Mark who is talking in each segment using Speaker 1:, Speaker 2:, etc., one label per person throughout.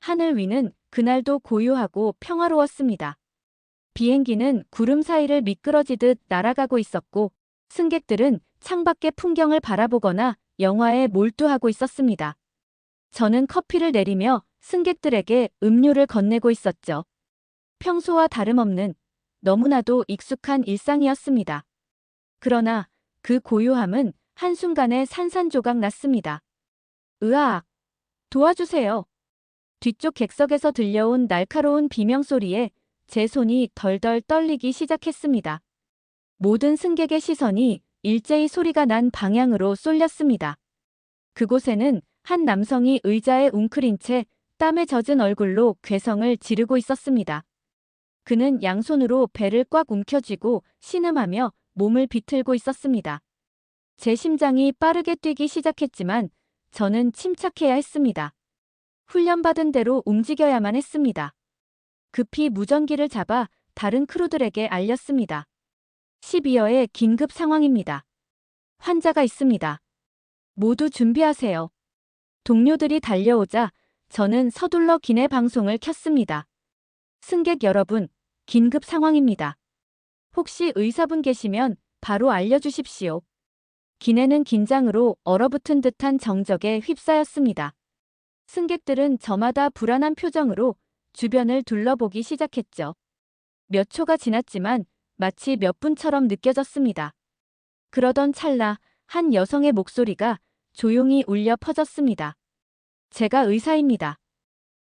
Speaker 1: 하늘 위는 그날도 고요하고 평화로웠습니다. 비행기는 구름 사이를 미끄러지듯 날아가고 있었고, 승객들은 창밖의 풍경을 바라보거나 영화에 몰두하고 있었습니다. 저는 커피를 내리며 승객들에게 음료를 건네고 있었죠. 평소와 다름없는 너무나도 익숙한 일상이었습니다. 그러나 그 고요함은 한순간에 산산조각 났습니다. 으악! 도와주세요. 뒤쪽 객석에서 들려온 날카로운 비명소리에 제 손이 덜덜 떨리기 시작했습니다. 모든 승객의 시선이 일제히 소리가 난 방향으로 쏠렸습니다. 그곳에는 한 남성이 의자에 웅크린 채 땀에 젖은 얼굴로 괴성을 지르고 있었습니다. 그는 양손으로 배를 꽉 움켜쥐고 신음하며 몸을 비틀고 있었습니다. 제 심장이 빠르게 뛰기 시작했지만 저는 침착해야 했습니다. 훈련받은 대로 움직여야만 했습니다. 급히 무전기를 잡아 다른 크루들에게 알렸습니다. 12호의 긴급 상황입니다. 환자가 있습니다. 모두 준비하세요. 동료들이 달려오자 저는 서둘러 기내 방송을 켰습니다. 승객 여러분, 긴급 상황입니다. 혹시 의사분 계시면 바로 알려주십시오. 기내는 긴장으로 얼어붙은 듯한 정적에 휩싸였습니다. 승객들은 저마다 불안한 표정으로 주변을 둘러보기 시작했죠. 몇 초가 지났지만 마치 몇 분처럼 느껴졌습니다. 그러던 찰나 한 여성의 목소리가 조용히 울려 퍼졌습니다. 제가 의사입니다.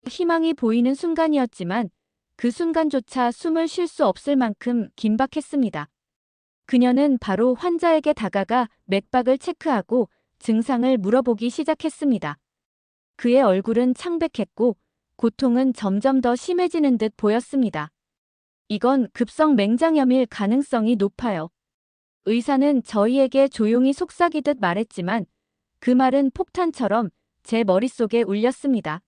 Speaker 1: 희망이 보이는 순간이었지만 그 순간조차 숨을 쉴 수 없을 만큼 긴박했습니다. 그녀는 바로 환자에게 다가가 맥박을 체크하고 증상을 물어보기 시작했습니다. 그의 얼굴은 창백했고 고통은 점점 더 심해지는 듯 보였습니다. 이건 급성 맹장염일 가능성이 높아요. 의사는 저희에게 조용히 속삭이듯 말했지만 그 말은 폭탄처럼 제 머릿속에 울렸습니다.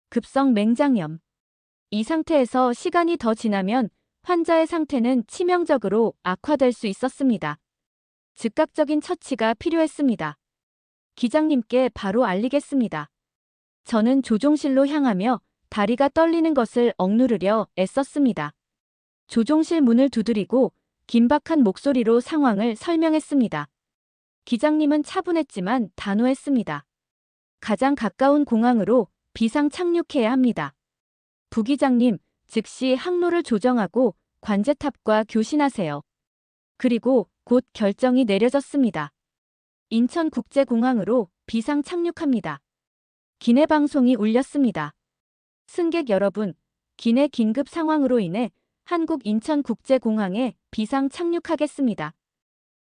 Speaker 1: 급성 맹장염. 이 상태에서 시간이 더 지나면 환자의 상태는 치명적으로 악화될 수 있었습니다. 즉각적인 처치가 필요했습니다. 기장님께 바로 알리겠습니다. 저는 조종실로 향하며 다리가 떨리는 것을 억누르려 애썼습니다. 조종실 문을 두드리고 긴박한 목소리로 상황을 설명했습니다. 기장님은 차분했지만 단호했습니다. 가장 가까운 공항으로 비상 착륙해야 합니다. 부기장님, 즉시 항로를 조정하고 관제탑과 교신하세요. 그리고 곧 결정이 내려졌습니다. 인천국제공항으로 비상 착륙합니다. 기내 방송이 울렸습니다. 승객 여러분, 기내 긴급 상황으로 인해 한국 인천국제공항에 비상 착륙하겠습니다.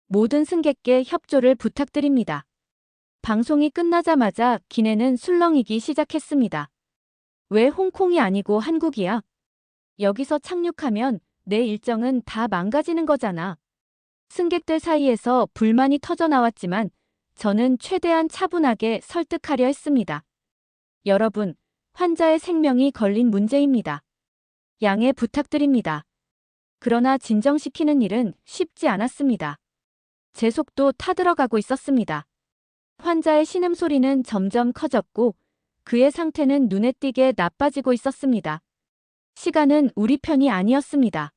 Speaker 1: 모든 승객께 협조를 부탁드립니다. 방송이 끝나자마자 기내는 술렁이기 시작했습니다. 왜 홍콩이 아니고 한국이야? 여기서 착륙하면 내 일정은 다 망가지는 거잖아. 승객들 사이에서 불만이 터져 나왔지만 저는 최대한 차분하게 설득하려 했습니다. 여러분, 환자의 생명이 걸린 문제입니다. 양해 부탁드립니다. 그러나 진정시키는 일은 쉽지 않았습니다. 제 속도 타들어가고 있었습니다. 환자의 신음소리는 점점 커졌고 그의 상태는 눈에 띄게 나빠지고 있었습니다. 시간은 우리 편이 아니었습니다.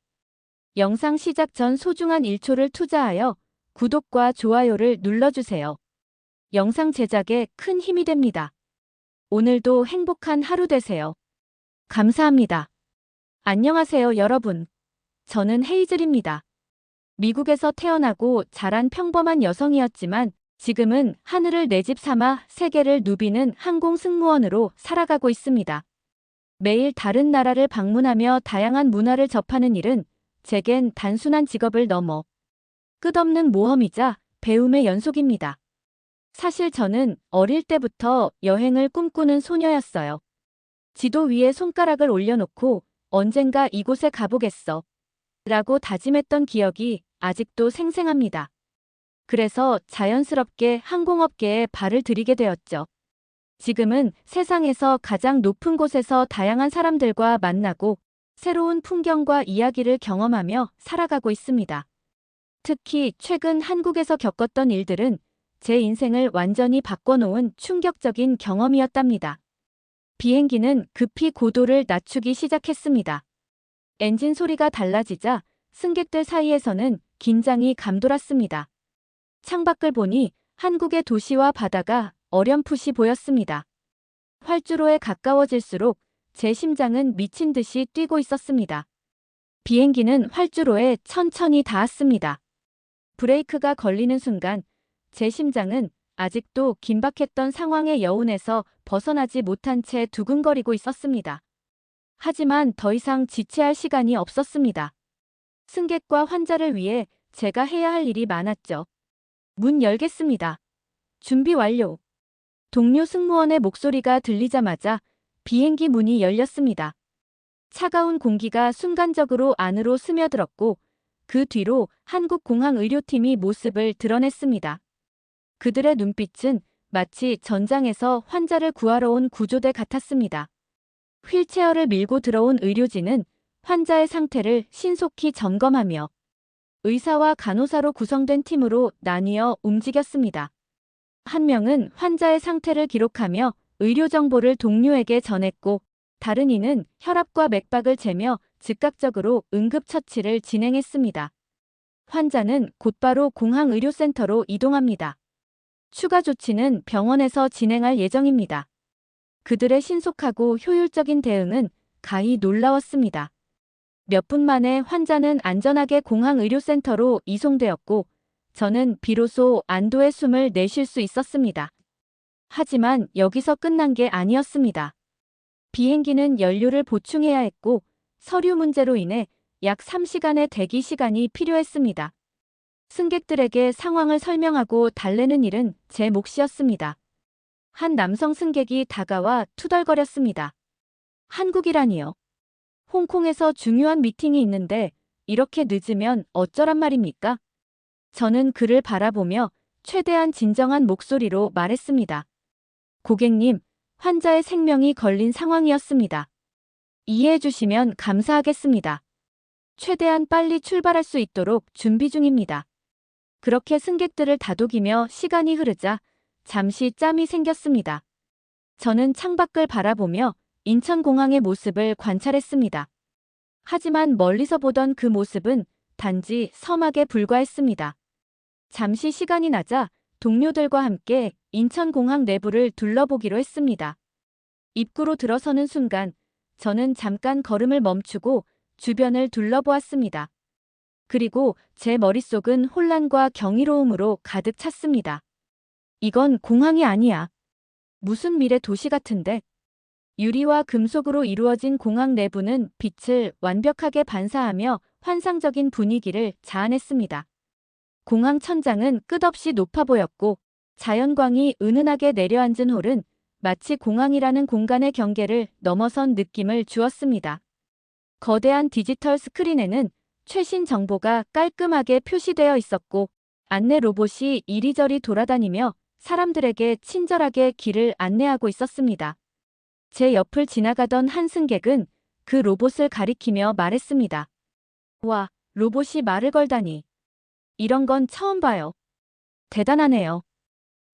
Speaker 1: 영상 시작 전 소중한 1초를 투자하여 구독과 좋아요를 눌러주세요. 영상 제작에 큰 힘이 됩니다. 오늘도 행복한 하루 되세요. 감사합니다. 안녕하세요, 여러분. 저는 헤이즐입니다. 미국에서 태어나고 자란 평범한 여성이었지만 지금은 하늘을 내 집 삼아 세계를 누비는 항공 승무원으로 살아가고 있습니다. 매일 다른 나라를 방문하며 다양한 문화를 접하는 일은 제겐 단순한 직업을 넘어 끝없는 모험이자 배움의 연속입니다. 사실 저는 어릴 때부터 여행을 꿈꾸는 소녀였어요. 지도 위에 손가락을 올려놓고 언젠가 이곳에 가보겠어 라고 다짐했던 기억이 아직도 생생합니다. 그래서 자연스럽게 항공업계에 발을 들이게 되었죠. 지금은 세상에서 가장 높은 곳에서 다양한 사람들과 만나고 새로운 풍경과 이야기를 경험하며 살아가고 있습니다. 특히 최근 한국에서 겪었던 일들은 제 인생을 완전히 바꿔놓은 충격적인 경험이었답니다. 비행기는 급히 고도를 낮추기 시작했습니다. 엔진 소리가 달라지자 승객들 사이에서는 긴장이 감돌았습니다. 창밖을 보니 한국의 도시와 바다가 어렴풋이 보였습니다. 활주로에 가까워질수록 제 심장은 미친 듯이 뛰고 있었습니다. 비행기는 활주로에 천천히 닿았습니다. 브레이크가 걸리는 순간 제 심장은 아직도 긴박했던 상황의 여운에서 벗어나지 못한 채 두근거리고 있었습니다. 하지만 더 이상 지체할 시간이 없었습니다. 승객과 환자를 위해 제가 해야 할 일이 많았죠. 문 열겠습니다. 준비 완료. 동료 승무원의 목소리가 들리자마자 비행기 문이 열렸습니다. 차가운 공기가 순간적으로 안으로 스며들었고 그 뒤로 한국공항의료팀이 모습을 드러냈습니다. 그들의 눈빛은 마치 전장에서 환자를 구하러 온 구조대 같았습니다. 휠체어를 밀고 들어온 의료진은 환자의 상태를 신속히 점검하며 의사와 간호사로 구성된 팀으로 나뉘어 움직였습니다. 한 명은 환자의 상태를 기록하며 의료 정보를 동료에게 전했고 다른 이는 혈압과 맥박을 재며 즉각적으로 응급처치를 진행했습니다. 환자는 곧바로 공항의료센터로 이동합니다. 추가 조치는 병원에서 진행할 예정입니다. 그들의 신속하고 효율적인 대응은 가히 놀라웠습니다. 몇 분 만에 환자는 안전하게 공항의료센터로 이송되었고 저는 비로소 안도의 숨을 내쉴 수 있었습니다. 하지만 여기서 끝난 게 아니었습니다. 비행기는 연료를 보충해야 했고 서류 문제로 인해 약 3시간의 대기 시간이 필요했습니다. 승객들에게 상황을 설명하고 달래는 일은 제 몫이었습니다. 한 남성 승객이 다가와 투덜거렸습니다. 한국이라니요. 홍콩에서 중요한 미팅이 있는데 이렇게 늦으면 어쩌란 말입니까? 저는 그를 바라보며 최대한 진정한 목소리로 말했습니다. 고객님, 환자의 생명이 걸린 상황이었습니다. 이해해 주시면 감사하겠습니다. 최대한 빨리 출발할 수 있도록 준비 중입니다. 그렇게 승객들을 다독이며 시간이 흐르자 잠시 짬이 생겼습니다. 저는 창밖을 바라보며 인천공항의 모습을 관찰했습니다. 하지만 멀리서 보던 그 모습은 단지 서막에 불과했습니다. 잠시 시간이 나자 동료들과 함께 인천공항 내부를 둘러보기로 했습니다. 입구로 들어서는 순간 저는 잠깐 걸음을 멈추고 주변을 둘러보았습니다. 그리고 제 머릿속은 혼란과 경이로움으로 가득 찼습니다. 이건 공항이 아니야. 무슨 미래 도시 같은데? 유리와 금속으로 이루어진 공항 내부는 빛을 완벽하게 반사하며 환상적인 분위기를 자아냈습니다. 공항 천장은 끝없이 높아 보였고 자연광이 은은하게 내려앉은 홀은 마치 공항이라는 공간의 경계를 넘어선 느낌을 주었습니다. 거대한 디지털 스크린에는 최신 정보가 깔끔하게 표시되어 있었고 안내 로봇이 이리저리 돌아다니며 사람들에게 친절하게 길을 안내하고 있었습니다. 제 옆을 지나가던 한 승객은 그 로봇을 가리키며 말했습니다. 와, 로봇이 말을 걸다니. 이런 건 처음 봐요. 대단하네요.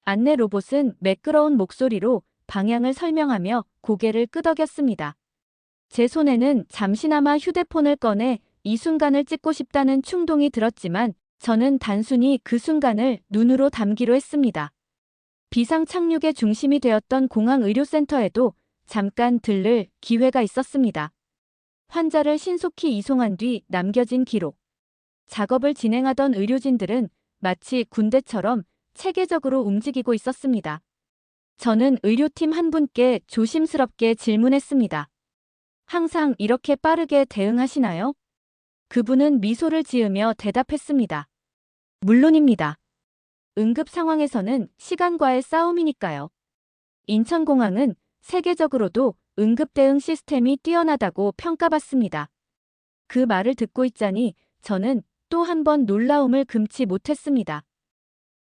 Speaker 1: 안내 로봇은 매끄러운 목소리로 방향을 설명하며 고개를 끄덕였습니다. 제 손에는 잠시나마 휴대폰을 꺼내 이 순간을 찍고 싶다는 충동이 들었지만 저는 단순히 그 순간을 눈으로 담기로 했습니다. 비상 착륙의 중심이 되었던 공항의료센터에도 잠깐 들를 기회가 있었습니다. 환자를 신속히 이송한 뒤 남겨진 기록. 작업을 진행하던 의료진들은 마치 군대처럼 체계적으로 움직이고 있었습니다. 저는 의료팀 한 분께 조심스럽게 질문했습니다. 항상 이렇게 빠르게 대응하시나요? 그분은 미소를 지으며 대답했습니다. 물론입니다. 응급 상황에서는 시간과의 싸움이니까요. 인천공항은 세계적으로도 응급 대응 시스템이 뛰어나다고 평가받습니다. 그 말을 듣고 있자니 저는 또 한 번 놀라움을 금치 못했습니다.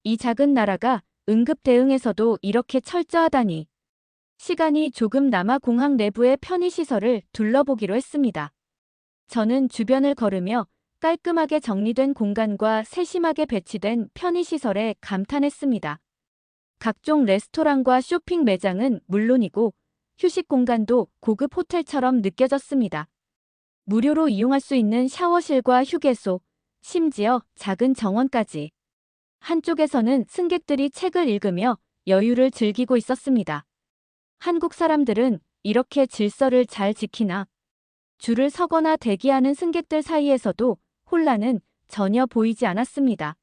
Speaker 1: 이 작은 나라가 응급 대응에서도 이렇게 철저하다니. 시간이 조금 남아 공항 내부의 편의시설을 둘러보기로 했습니다. 저는 주변을 걸으며 깔끔하게 정리된 공간과 세심하게 배치된 편의시설에 감탄했습니다. 각종 레스토랑과 쇼핑 매장은 물론이고 휴식 공간도 고급 호텔처럼 느껴졌습니다. 무료로 이용할 수 있는 샤워실과 휴게소, 심지어 작은 정원까지. 한쪽에서는 승객들이 책을 읽으며 여유를 즐기고 있었습니다. 한국 사람들은 이렇게 질서를 잘 지키나? 줄을 서거나 대기하는 승객들 사이에서도 혼란은 전혀 보이지 않았습니다.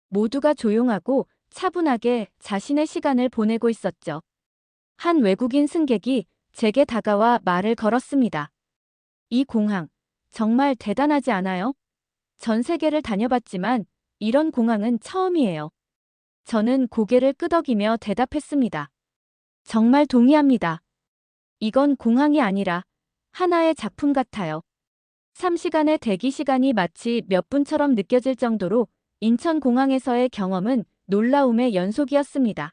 Speaker 1: 모두가 조용하고 차분하게 자신의 시간을 보내고 있었죠. 한 외국인 승객이 제게 다가와 말을 걸었습니다. 이 공항, 정말 대단하지 않아요? 전 세계를 다녀봤지만 이런 공항은 처음이에요. 저는 고개를 끄덕이며 대답했습니다. 정말 동의합니다. 이건 공항이 아니라 하나의 작품 같아요. 3시간의 대기 시간이 마치 몇 분처럼 느껴질 정도로 인천공항에서의 경험은 놀라움의 연속이었습니다.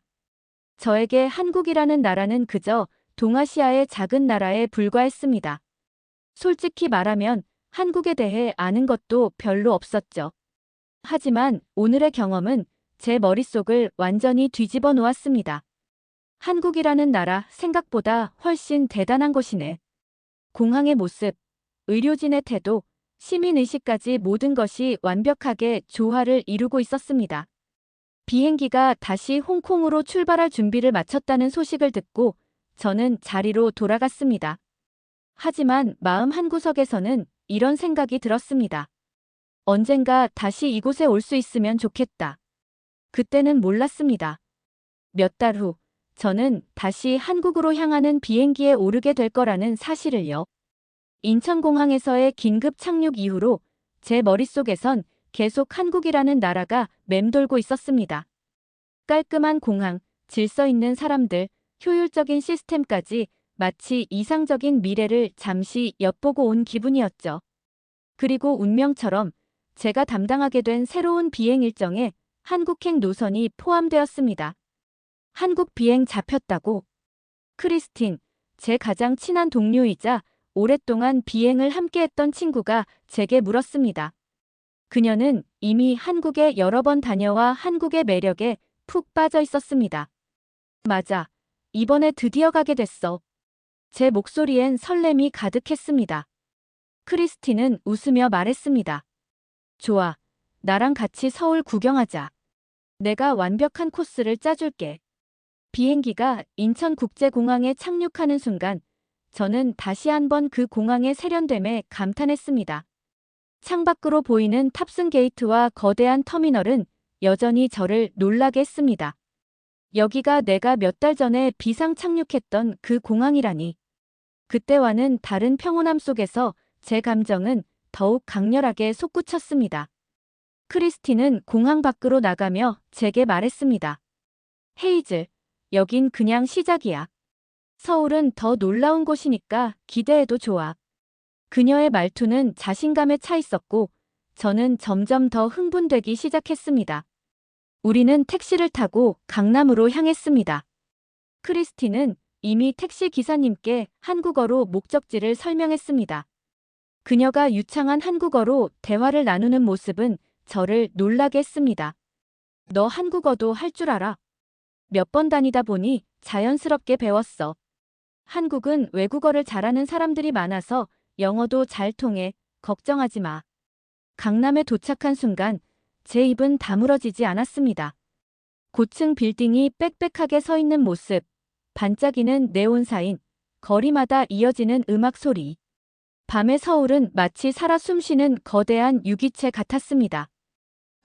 Speaker 1: 저에게 한국이라는 나라는 그저 동아시아의 작은 나라에 불과했습니다. 솔직히 말하면 한국에 대해 아는 것도 별로 없었죠. 하지만 오늘의 경험은 제 머릿속을 완전히 뒤집어 놓았습니다. 한국이라는 나라 생각보다 훨씬 대단한 곳이네. 공항의 모습, 의료진의 태도, 시민의식까지 모든 것이 완벽하게 조화를 이루고 있었습니다. 비행기가 다시 홍콩으로 출발할 준비를 마쳤다는 소식을 듣고 저는 자리로 돌아갔습니다. 하지만 마음 한구석에서는 이런 생각이 들었습니다. 언젠가 다시 이곳에 올 수 있으면 좋겠다. 그때는 몰랐습니다. 몇 달 후, 저는 다시 한국으로 향하는 비행기에 오르게 될 거라는 사실을요. 인천공항에서의 긴급 착륙 이후로 제 머릿속에선 계속 한국이라는 나라가 맴돌고 있었습니다. 깔끔한 공항, 질서 있는 사람들, 효율적인 시스템까지 마치 이상적인 미래를 잠시 엿보고 온 기분이었죠. 그리고 운명처럼 제가 담당하게 된 새로운 비행 일정에 한국행 노선이 포함되었습니다. 한국 비행 잡혔다고. 크리스틴, 제 가장 친한 동료이자 오랫동안 비행을 함께했던 친구가 제게 물었습니다. 그녀는 이미 한국에 여러 번 다녀와 한국의 매력에 푹 빠져 있었습니다. 맞아. 이번에 드디어 가게 됐어. 제 목소리엔 설렘이 가득했습니다. 크리스틴은 웃으며 말했습니다. 좋아. 나랑 같이 서울 구경하자. 내가 완벽한 코스를 짜줄게. 비행기가 인천국제공항에 착륙하는 순간 저는 다시 한번 그 공항의 세련됨에 감탄했습니다. 창밖으로 보이는 탑승 게이트와 거대한 터미널은 여전히 저를 놀라게 했습니다. 여기가 내가 몇 달 전에 비상 착륙했던 그 공항이라니. 그때와는 다른 평온함 속에서 제 감정은 더욱 강렬하게 솟구쳤습니다. 크리스틴은 공항 밖으로 나가며 제게 말했습니다. 헤이즐, 여긴 그냥 시작이야. 서울은 더 놀라운 곳이니까 기대해도 좋아. 그녀의 말투는 자신감에 차 있었고 저는 점점 더 흥분되기 시작했습니다. 우리는 택시를 타고 강남으로 향했습니다. 크리스틴은 이미 택시 기사님께 한국어로 목적지를 설명했습니다. 그녀가 유창한 한국어로 대화를 나누는 모습은 저를 놀라게 했습니다. 너 한국어도 할 줄 알아? 몇 번 다니다 보니 자연스럽게 배웠어. 한국은 외국어를 잘하는 사람들이 많아서 영어도 잘 통해. 걱정하지 마. 강남에 도착한 순간 제 입은 다물어지지 않았습니다. 고층 빌딩이 빽빽하게 서 있는 모습, 반짝이는 네온 사인, 거리마다 이어지는 음악 소리. 밤의 서울은 마치 살아 숨쉬는 거대한 유기체 같았습니다.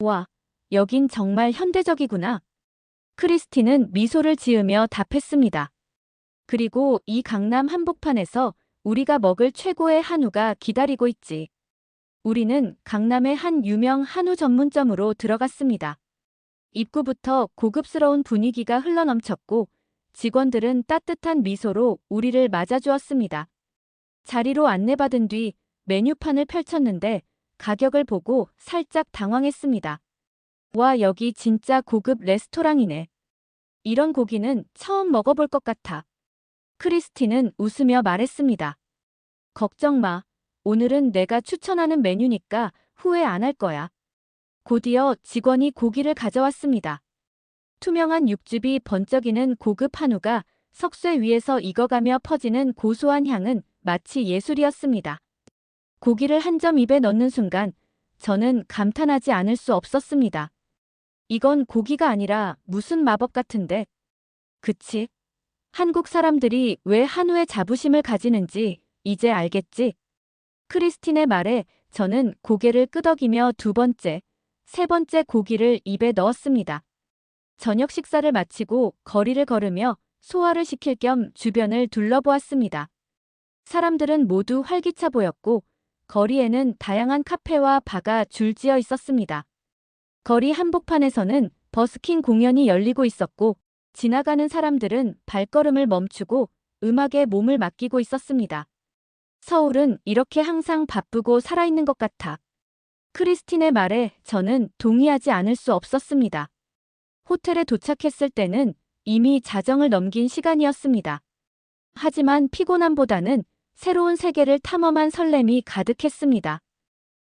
Speaker 1: 와, 여긴 정말 현대적이구나. 크리스틴은 미소를 지으며 답했습니다. 그리고 이 강남 한복판에서 우리가 먹을 최고의 한우가 기다리고 있지. 우리는 강남의 한 유명 한우 전문점으로 들어갔습니다. 입구부터 고급스러운 분위기가 흘러넘쳤고 직원들은 따뜻한 미소로 우리를 맞아주었습니다. 자리로 안내받은 뒤 메뉴판을 펼쳤는데 가격을 보고 살짝 당황했습니다. 와, 여기 진짜 고급 레스토랑이네. 이런 고기는 처음 먹어볼 것 같아. 크리스틴은 웃으며 말했습니다. 걱정 마. 오늘은 내가 추천하는 메뉴니까 후회 안 할 거야. 곧이어 직원이 고기를 가져왔습니다. 투명한 육즙이 번쩍이는 고급 한우가 석쇠 위에서 익어가며 퍼지는 고소한 향은 마치 예술이었습니다. 고기를 한 점 입에 넣는 순간 저는 감탄하지 않을 수 없었습니다. 이건 고기가 아니라 무슨 마법 같은데. 그치? 한국 사람들이 왜 한우에 자부심을 가지는지 이제 알겠지? 크리스틴의 말에 저는 고개를 끄덕이며 두 번째, 세 번째 고기를 입에 넣었습니다. 저녁 식사를 마치고 거리를 걸으며 소화를 시킬 겸 주변을 둘러보았습니다. 사람들은 모두 활기차 보였고 거리에는 다양한 카페와 바가 줄지어 있었습니다. 거리 한복판에서는 버스킹 공연이 열리고 있었고 지나가는 사람들은 발걸음을 멈추고 음악에 몸을 맡기고 있었습니다. 서울은 이렇게 항상 바쁘고 살아있는 것 같아. 크리스틴의 말에 저는 동의하지 않을 수 없었습니다. 호텔에 도착했을 때는 이미 자정을 넘긴 시간이었습니다. 하지만 피곤함보다는 새로운 세계를 탐험한 설렘이 가득했습니다.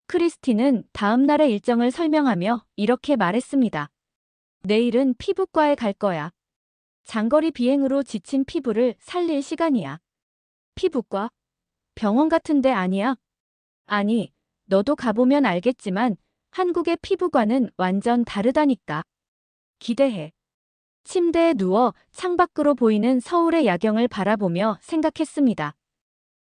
Speaker 1: 크리스틴은 다음 날의 일정을 설명하며 이렇게 말했습니다. 내일은 피부과에 갈 거야. 장거리 비행으로 지친 피부를 살릴 시간이야. 피부과? 병원 같은 데 아니야? 아니, 너도 가보면 알겠지만 한국의 피부과는 완전 다르다니까. 기대해. 침대에 누워 창밖으로 보이는 서울의 야경을 바라보며 생각했습니다.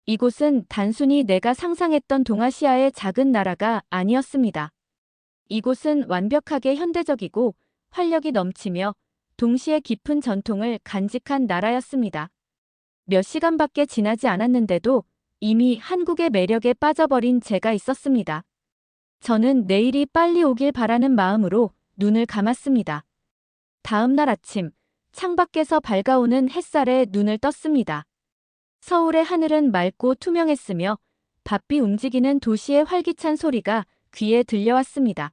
Speaker 1: 이곳은 단순히 내가 상상했던 동아시아의 작은 나라가 아니었습니다. 이곳은 완벽하게 현대적이고 활력이 넘치며 동시에 깊은 전통을 간직한 나라였습니다. 몇 시간밖에 지나지 않았는데도 이미 한국의 매력에 빠져버린 제가 있었습니다. 저는 내일이 빨리 오길 바라는 마음으로 눈을 감았습니다. 다음 날 아침, 창밖에서 밝아오는 햇살에 눈을 떴습니다. 서울의 하늘은 맑고 투명했으며 바삐 움직이는 도시의 활기찬 소리가 귀에 들려왔습니다.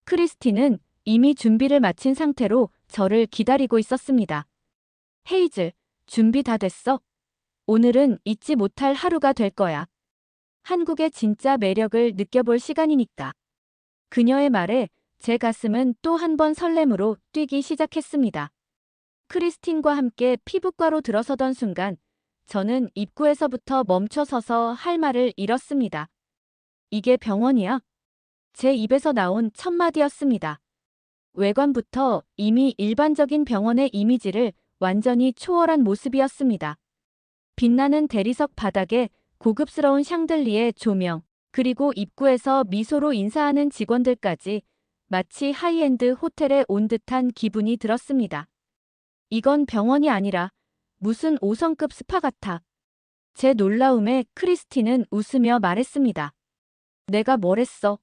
Speaker 1: 크리스틴은 이미 준비를 마친 상태로 저를 기다리고 있었습니다. 헤이즐, 준비 다 됐어? 오늘은 잊지 못할 하루가 될 거야. 한국의 진짜 매력을 느껴볼 시간이니까. 그녀의 말에 제 가슴은 또 한 번 설렘으로 뛰기 시작했습니다. 크리스틴과 함께 피부과로 들어서던 순간 저는 입구에서부터 멈춰서서 할 말을 잃었습니다. 이게 병원이야? 제 입에서 나온 첫 마디였습니다. 외관부터 이미 일반적인 병원의 이미지를 완전히 초월한 모습이었습니다. 빛나는 대리석 바닥에 고급스러운 샹들리에 조명, 그리고 입구에서 미소로 인사하는 직원들까지 마치 하이엔드 호텔에 온 듯한 기분이 들었습니다. 이건 병원이 아니라 무슨 5성급 스파 같아. 제 놀라움에 크리스틴은 웃으며 말했습니다. 내가 뭘 했어?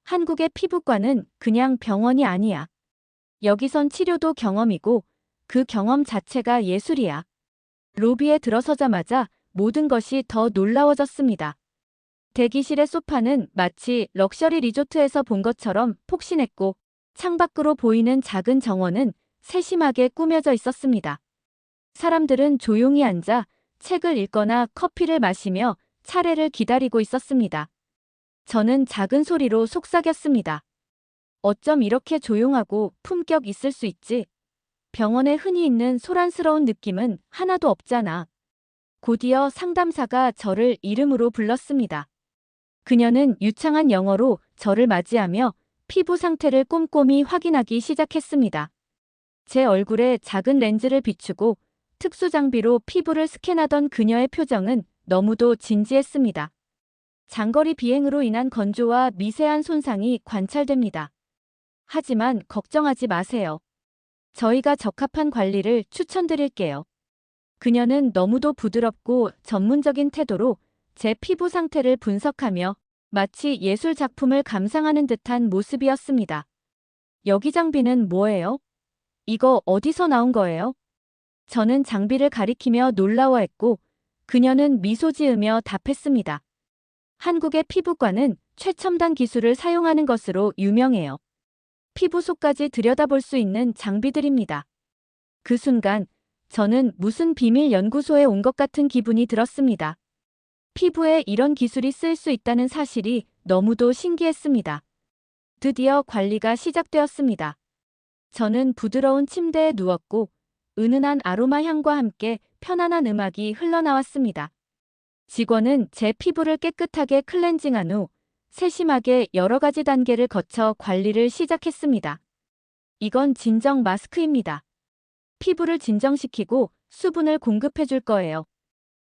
Speaker 1: 한국의 피부과는 그냥 병원이 아니야. 여기선 치료도 경험이고 그 경험 자체가 예술이야. 로비에 들어서자마자 모든 것이 더 놀라워졌습니다. 대기실의 소파는 마치 럭셔리 리조트에서 본 것처럼 폭신했고 창밖으로 보이는 작은 정원은 세심하게 꾸며져 있었습니다. 사람들은 조용히 앉아 책을 읽거나 커피를 마시며 차례를 기다리고 있었습니다. 저는 작은 소리로 속삭였습니다. 어쩜 이렇게 조용하고 품격 있을 수 있지? 병원에 흔히 있는 소란스러운 느낌은 하나도 없잖아. 곧이어 상담사가 저를 이름으로 불렀습니다. 그녀는 유창한 영어로 저를 맞이하며 피부 상태를 꼼꼼히 확인하기 시작했습니다. 제 얼굴에 작은 렌즈를 비추고 특수 장비로 피부를 스캔하던 그녀의 표정은 너무도 진지했습니다. 장거리 비행으로 인한 건조와 미세한 손상이 관찰됩니다. 하지만 걱정하지 마세요. 저희가 적합한 관리를 추천드릴게요. 그녀는 너무도 부드럽고 전문적인 태도로 제 피부 상태를 분석하며 마치 예술 작품을 감상하는 듯한 모습이었습니다. 여기 장비는 뭐예요? 이거 어디서 나온 거예요? 저는 장비를 가리키며 놀라워했고 그녀는 미소 지으며 답했습니다. 한국의 피부과는 최첨단 기술을 사용하는 것으로 유명해요. 피부 속까지 들여다볼 수 있는 장비들입니다. 그 순간 저는 무슨 비밀 연구소에 온 것 같은 기분이 들었습니다. 피부에 이런 기술이 쓸 수 있다는 사실이 너무도 신기했습니다. 드디어 관리가 시작되었습니다. 저는 부드러운 침대에 누웠고 은은한 아로마 향과 함께 편안한 음악이 흘러나왔습니다. 직원은 제 피부를 깨끗하게 클렌징한 후 세심하게 여러 가지 단계를 거쳐 관리를 시작했습니다. 이건 진정 마스크입니다. 피부를 진정시키고 수분을 공급해 줄 거예요.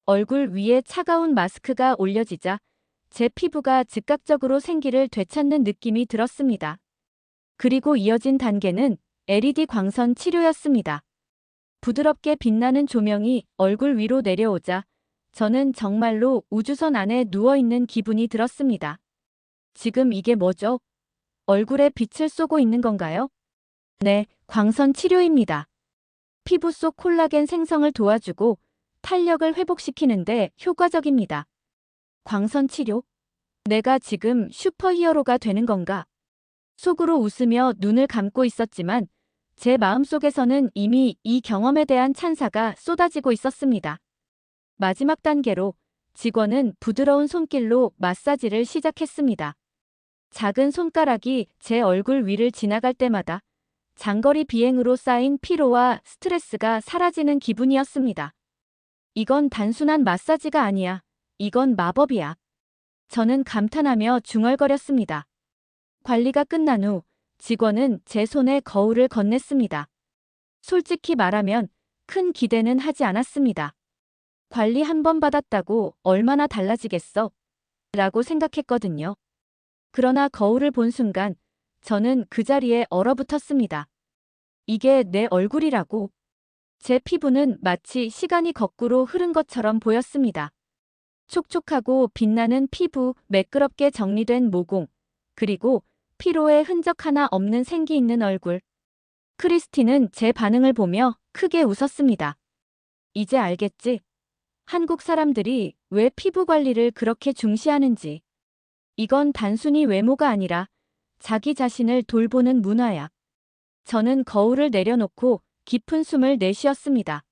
Speaker 1: 얼굴 위에 차가운 마스크가 올려지자 제 피부가 즉각적으로 생기를 되찾는 느낌이 들었습니다. 그리고 이어진 단계는 LED 광선 치료였습니다. 부드럽게 빛나는 조명이 얼굴 위로 내려오자 저는 정말로 우주선 안에 누워있는 기분이 들었습니다. 지금 이게 뭐죠? 얼굴에 빛을 쏘고 있는 건가요? 네, 광선 치료입니다. 피부 속 콜라겐 생성을 도와주고 탄력을 회복시키는데 효과적입니다. 광선 치료? 내가 지금 슈퍼히어로가 되는 건가? 속으로 웃으며 눈을 감고 있었지만 제 마음속에서는 이미 이 경험에 대한 찬사가 쏟아지고 있었습니다. 마지막 단계로 직원은 부드러운 손길로 마사지를 시작했습니다. 작은 손가락이 제 얼굴 위를 지나갈 때마다 장거리 비행으로 쌓인 피로와 스트레스가 사라지는 기분이었습니다. 이건 단순한 마사지가 아니야. 이건 마법이야. 저는 감탄하며 중얼거렸습니다. 관리가 끝난 후 직원은 제 손에 거울을 건넸습니다. 솔직히 말하면 큰 기대는 하지 않았습니다. 관리 한 번 받았다고 얼마나 달라지겠어? 라고 생각했거든요. 그러나 거울을 본 순간 저는 그 자리에 얼어붙었습니다. 이게 내 얼굴이라고. 제 피부는 마치 시간이 거꾸로 흐른 것처럼 보였습니다. 촉촉하고 빛나는 피부, 매끄럽게 정리된 모공, 그리고 피로의 흔적 하나 없는 생기 있는 얼굴. 크리스티는 제 반응을 보며 크게 웃었습니다. 이제 알겠지? 한국 사람들이 왜 피부 관리를 그렇게 중시하는지. 이건 단순히 외모가 아니라 자기 자신을 돌보는 문화야. 저는 거울을 내려놓고 깊은 숨을 내쉬었습니다.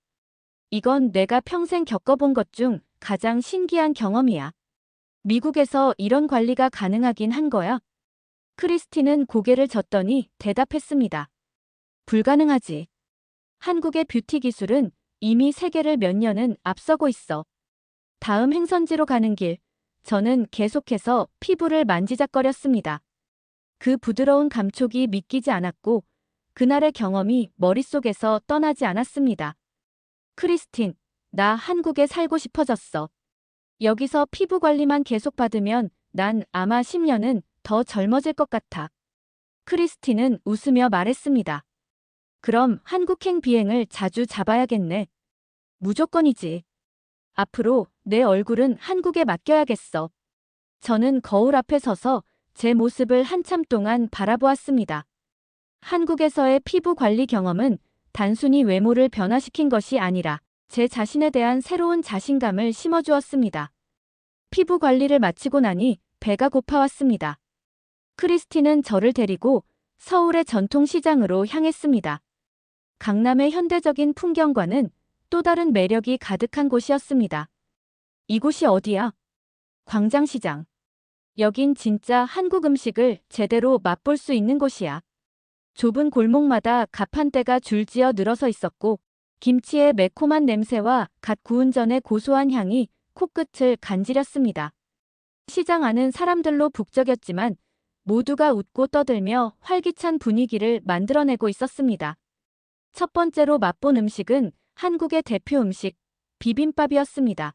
Speaker 1: 이건 내가 평생 겪어본 것 중 가장 신기한 경험이야. 미국에서 이런 관리가 가능하긴 한 거야? 크리스티는 고개를 젓더니 대답했습니다. 불가능하지. 한국의 뷰티 기술은 이미 세계를 몇 년은 앞서고 있어. 다음 행선지로 가는 길, 저는 계속해서 피부를 만지작거렸습니다. 그 부드러운 감촉이 믿기지 않았고 그날의 경험이 머릿속에서 떠나지 않았습니다. 크리스틴, 나 한국에 살고 싶어졌어. 여기서 피부 관리만 계속 받으면 난 아마 10년은 더 젊어질 것 같아. 크리스틴은 웃으며 말했습니다. 그럼 한국행 비행을 자주 잡아야겠네. 무조건이지. 앞으로 내 얼굴은 한국에 맡겨야겠어. 저는 거울 앞에 서서 제 모습을 한참 동안 바라보았습니다. 한국에서의 피부 관리 경험은 단순히 외모를 변화시킨 것이 아니라 제 자신에 대한 새로운 자신감을 심어주었습니다. 피부 관리를 마치고 나니 배가 고파왔습니다. 크리스티는 저를 데리고 서울의 전통시장으로 향했습니다. 강남의 현대적인 풍경과는 또 다른 매력이 가득한 곳이었습니다. 이곳이 어디야? 광장시장. 여긴 진짜 한국 음식을 제대로 맛볼 수 있는 곳이야. 좁은 골목마다 가판대가 줄지어 늘어서 있었고 김치의 매콤한 냄새와 갓 구운 전의 고소한 향이 코끝을 간지렸습니다. 시장 안은 사람들로 북적였지만 모두가 웃고 떠들며 활기찬 분위기를 만들어내고 있었습니다. 첫 번째로 맛본 음식은 한국의 대표 음식, 비빔밥이었습니다.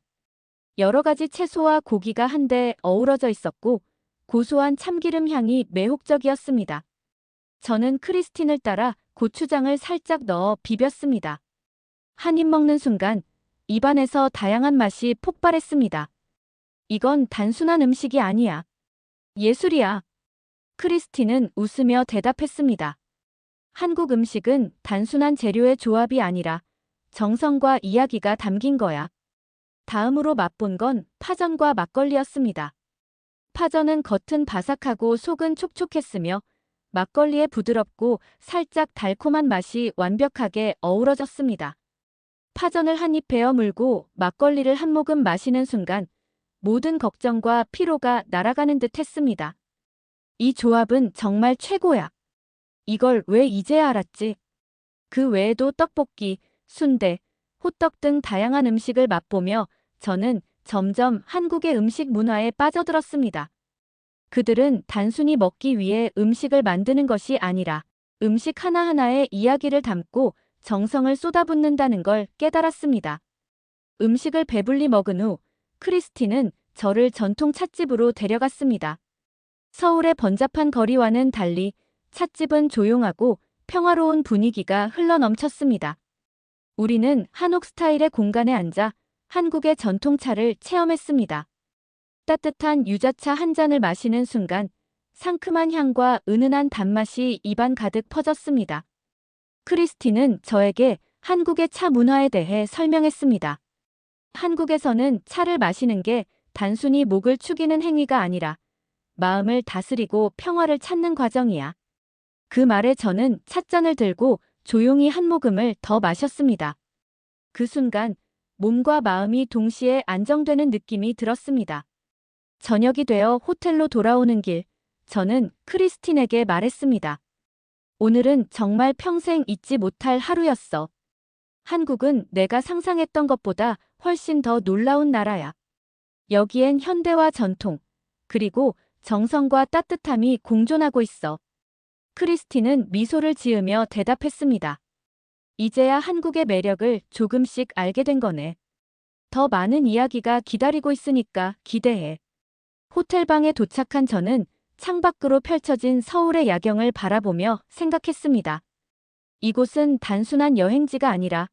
Speaker 1: 여러 가지 채소와 고기가 한데 어우러져 있었고 고소한 참기름 향이 매혹적이었습니다. 저는 크리스틴을 따라 고추장을 살짝 넣어 비볐습니다. 한 입 먹는 순간 입안에서 다양한 맛이 폭발했습니다. 이건 단순한 음식이 아니야. 예술이야. 크리스틴은 웃으며 대답했습니다. 한국 음식은 단순한 재료의 조합이 아니라 정성과 이야기가 담긴 거야. 다음으로 맛본 건 파전과 막걸리였습니다. 파전은 겉은 바삭하고 속은 촉촉했으며 막걸리의 부드럽고 살짝 달콤한 맛이 완벽하게 어우러졌습니다. 파전을 한 입 베어 물고 막걸리를 한 모금 마시는 순간 모든 걱정과 피로가 날아가는 듯 했습니다. 이 조합은 정말 최고야. 이걸 왜 이제야 알았지? 그 외에도 떡볶이, 순대, 호떡 등 다양한 음식을 맛보며 저는 점점 한국의 음식 문화에 빠져들었습니다. 그들은 단순히 먹기 위해 음식을 만드는 것이 아니라 음식 하나하나에 이야기를 담고 정성을 쏟아붓는다는 걸 깨달았습니다. 음식을 배불리 먹은 후 크리스티는 저를 전통 찻집으로 데려갔습니다. 서울의 번잡한 거리와는 달리 찻집은 조용하고 평화로운 분위기가 흘러넘쳤습니다. 우리는 한옥 스타일의 공간에 앉아 한국의 전통차를 체험했습니다. 따뜻한 유자차 한 잔을 마시는 순간 상큼한 향과 은은한 단맛이 입안 가득 퍼졌습니다. 크리스티는 저에게 한국의 차 문화에 대해 설명했습니다. 한국에서는 차를 마시는 게 단순히 목을 축이는 행위가 아니라 마음을 다스리고 평화를 찾는 과정이야. 그 말에 저는 찻잔을 들고 조용히 한 모금을 더 마셨습니다. 그 순간 몸과 마음이 동시에 안정되는 느낌이 들었습니다. 저녁이 되어 호텔로 돌아오는 길, 저는 크리스틴에게 말했습니다. 오늘은 정말 평생 잊지 못할 하루였어. 한국은 내가 상상했던 것보다 훨씬 더 놀라운 나라야. 여기엔 현대와 전통, 그리고 정성과 따뜻함이 공존하고 있어. 크리스틴은 미소를 지으며 대답했습니다. 이제야 한국의 매력을 조금씩 알게 된 거네. 더 많은 이야기가 기다리고 있으니까 기대해. 호텔방에 도착한 저는 창밖으로 펼쳐진 서울의 야경을 바라보며 생각했습니다. 이곳은 단순한 여행지가 아니라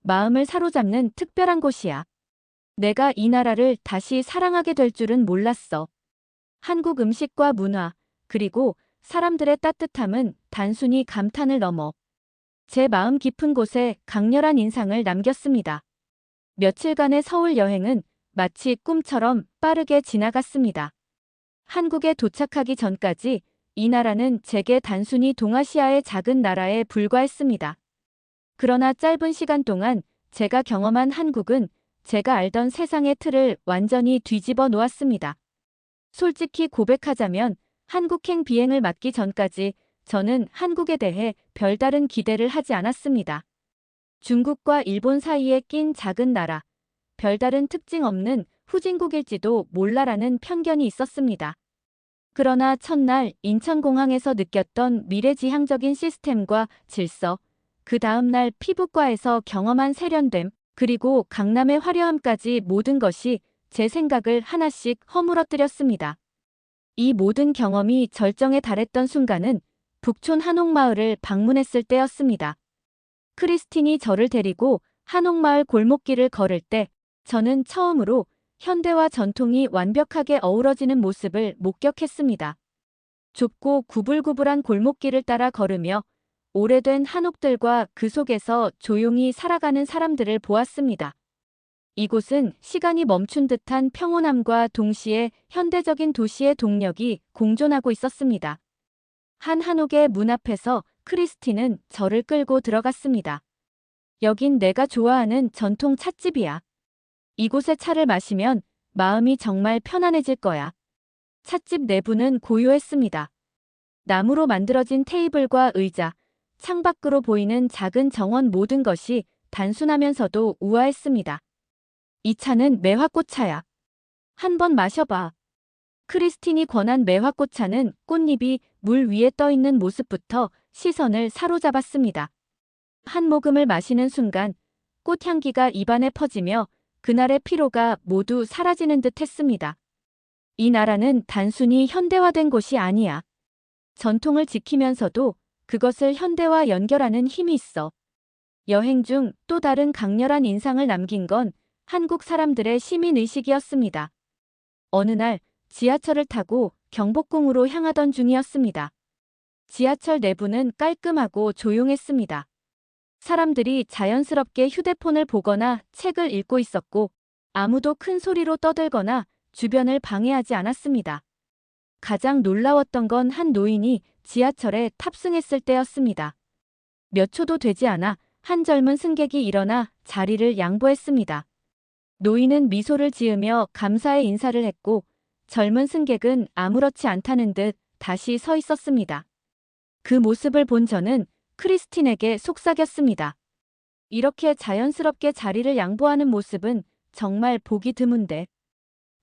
Speaker 1: 마음을 사로잡는 특별한 곳이야. 내가 이 나라를 다시 사랑하게 될 줄은 몰랐어. 한국 음식과 문화, 그리고 사람들의 따뜻함은 단순히 감탄을 넘어 제 마음 깊은 곳에 강렬한 인상을 남겼습니다. 며칠간의 서울 여행은 마치 꿈처럼 빠르게 지나갔습니다. 한국에 도착하기 전까지 이 나라는 제게 단순히 동아시아의 작은 나라에 불과했습니다. 그러나 짧은 시간 동안 제가 경험한 한국은 제가 알던 세상의 틀을 완전히 뒤집어 놓았습니다. 솔직히 고백하자면 한국행 비행을 맞기 전까지 저는 한국에 대해 별다른 기대를 하지 않았습니다. 중국과 일본 사이에 낀 작은 나라, 별다른 특징 없는 후진국일지도 몰라라는 편견이 있었습니다. 그러나 첫날 인천공항에서 느꼈던 미래지향적인 시스템과 질서, 그 다음날 피부과에서 경험한 세련됨, 그리고 강남의 화려함까지 모든 것이 제 생각을 하나씩 허물어뜨렸습니다. 이 모든 경험이 절정에 달했던 순간은 북촌 한옥마을을 방문했을 때였습니다. 크리스틴이 저를 데리고 한옥마을 골목길을 걸을 때 저는 처음으로 현대와 전통이 완벽하게 어우러지는 모습을 목격했습니다. 좁고 구불구불한 골목길을 따라 걸으며 오래된 한옥들과 그 속에서 조용히 살아가는 사람들을 보았습니다. 이곳은 시간이 멈춘 듯한 평온함과 동시에 현대적인 도시의 동력이 공존하고 있었습니다. 한 한옥의 문 앞에서 크리스티는 저를 끌고 들어갔습니다. 여긴 내가 좋아하는 전통 찻집이야. 이곳의 차를 마시면 마음이 정말 편안해질 거야. 찻집 내부는 고요했습니다. 나무로 만들어진 테이블과 의자, 창밖으로 보이는 작은 정원 모든 것이 단순하면서도 우아했습니다. 이 차는 매화꽃차야. 한번 마셔봐. 크리스틴이 권한 매화꽃차는 꽃잎이 물 위에 떠있는 모습부터 시선을 사로잡았습니다. 한 모금을 마시는 순간 꽃향기가 입안에 퍼지며 그날의 피로가 모두 사라지는 듯 했습니다. 이 나라는 단순히 현대화된 곳이 아니야. 전통을 지키면서도 그것을 현대와 연결하는 힘이 있어. 여행 중 또 다른 강렬한 인상을 남긴 건 한국 사람들의 시민의식이었습니다. 어느 날 지하철을 타고 경복궁으로 향하던 중이었습니다. 지하철 내부는 깔끔하고 조용했습니다. 사람들이 자연스럽게 휴대폰을 보거나 책을 읽고 있었고 아무도 큰 소리로 떠들거나 주변을 방해하지 않았습니다. 가장 놀라웠던 건 한 노인이 지하철에 탑승했을 때였습니다. 몇 초도 되지 않아 한 젊은 승객이 일어나 자리를 양보했습니다. 노인은 미소를 지으며 감사의 인사를 했고 젊은 승객은 아무렇지 않다는 듯 다시 서 있었습니다. 그 모습을 본 저는 크리스틴에게 속삭였습니다. 이렇게 자연스럽게 자리를 양보하는 모습은 정말 보기 드문데.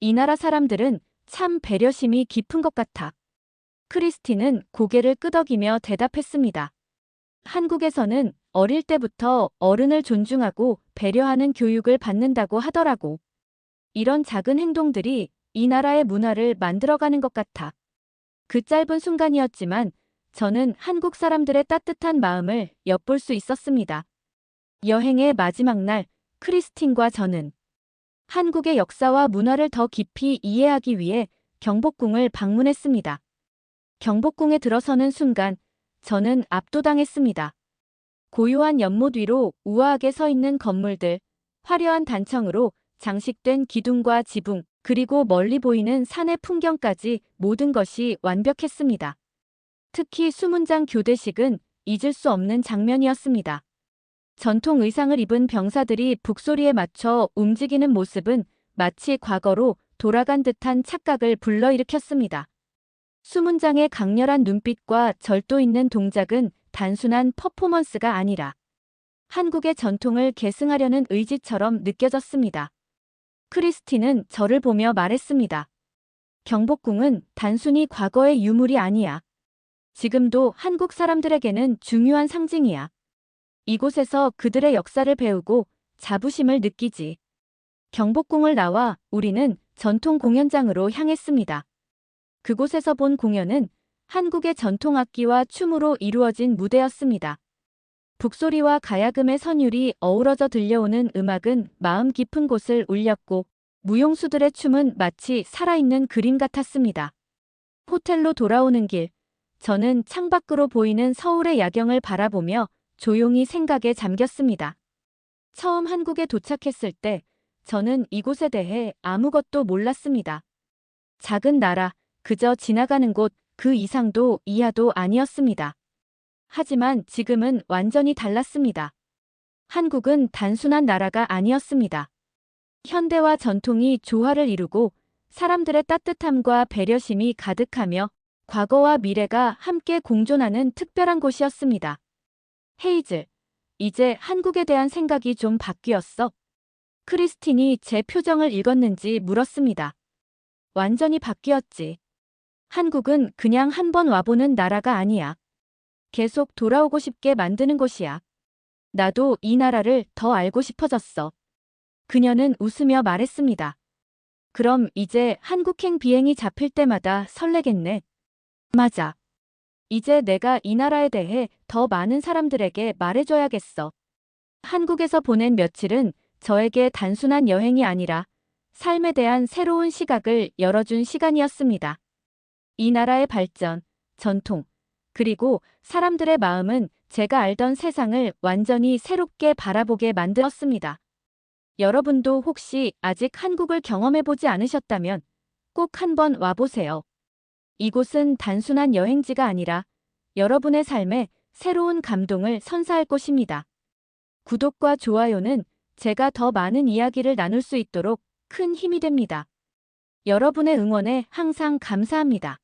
Speaker 1: 이 나라 사람들은 참 배려심이 깊은 것 같아. 크리스티는 고개를 끄덕이며 대답했습니다. 한국에서는 어릴 때부터 어른을 존중하고 배려하는 교육을 받는다고 하더라고. 이런 작은 행동들이 이 나라의 문화를 만들어가는 것 같아. 그 짧은 순간이었지만 저는 한국 사람들의 따뜻한 마음을 엿볼 수 있었습니다. 여행의 마지막 날, 크리스틴과 저는 한국의 역사와 문화를 더 깊이 이해하기 위해 경복궁을 방문했습니다. 경복궁에 들어서는 순간 저는 압도당했습니다. 고요한 연못 위로 우아하게 서 있는 건물들, 화려한 단청으로 장식된 기둥과 지붕, 그리고 멀리 보이는 산의 풍경까지 모든 것이 완벽했습니다. 특히 수문장 교대식은 잊을 수 없는 장면이었습니다. 전통 의상을 입은 병사들이 북소리에 맞춰 움직이는 모습은 마치 과거로 돌아간 듯한 착각을 불러일으켰습니다. 수문장의 강렬한 눈빛과 절도 있는 동작은 단순한 퍼포먼스가 아니라 한국의 전통을 계승하려는 의지처럼 느껴졌습니다. 크리스티는 저를 보며 말했습니다. 경복궁은 단순히 과거의 유물이 아니야. 지금도 한국 사람들에게는 중요한 상징이야. 이곳에서 그들의 역사를 배우고 자부심을 느끼지. 경복궁을 나와 우리는 전통 공연장으로 향했습니다. 그곳에서 본 공연은 한국의 전통 악기와 춤으로 이루어진 무대였습니다. 북소리와 가야금의 선율이 어우러져 들려오는 음악은 마음 깊은 곳을 울렸고 무용수들의 춤은 마치 살아있는 그림 같았습니다. 호텔로 돌아오는 길, 저는 창밖으로 보이는 서울의 야경을 바라보며 조용히 생각에 잠겼습니다. 처음 한국에 도착했을 때 저는 이곳에 대해 아무것도 몰랐습니다. 작은 나라, 그저 지나가는 곳, 그 이상도 이하도 아니었습니다. 하지만 지금은 완전히 달랐습니다. 한국은 단순한 나라가 아니었습니다. 현대와 전통이 조화를 이루고 사람들의 따뜻함과 배려심이 가득하며 과거와 미래가 함께 공존하는 특별한 곳이었습니다. 헤이즐, 이제 한국에 대한 생각이 좀 바뀌었어. 크리스틴이 제 표정을 읽었는지 물었습니다. 완전히 바뀌었지. 한국은 그냥 한번 와보는 나라가 아니야. 계속 돌아오고 싶게 만드는 곳이야. 나도 이 나라를 더 알고 싶어졌어. 그녀는 웃으며 말했습니다. 그럼 이제 한국행 비행이 잡힐 때마다 설레겠네. 맞아. 이제 내가 이 나라에 대해 더 많은 사람들에게 말해줘야겠어. 한국에서 보낸 며칠은 저에게 단순한 여행이 아니라 삶에 대한 새로운 시각을 열어준 시간이었습니다. 이 나라의 발전, 전통, 그리고 사람들의 마음은 제가 알던 세상을 완전히 새롭게 바라보게 만들었습니다. 여러분도 혹시 아직 한국을 경험해보지 않으셨다면 꼭 한번 와보세요. 이곳은 단순한 여행지가 아니라 여러분의 삶에 새로운 감동을 선사할 곳입니다. 구독과 좋아요는 제가 더 많은 이야기를 나눌 수 있도록 큰 힘이 됩니다. 여러분의 응원에 항상 감사합니다.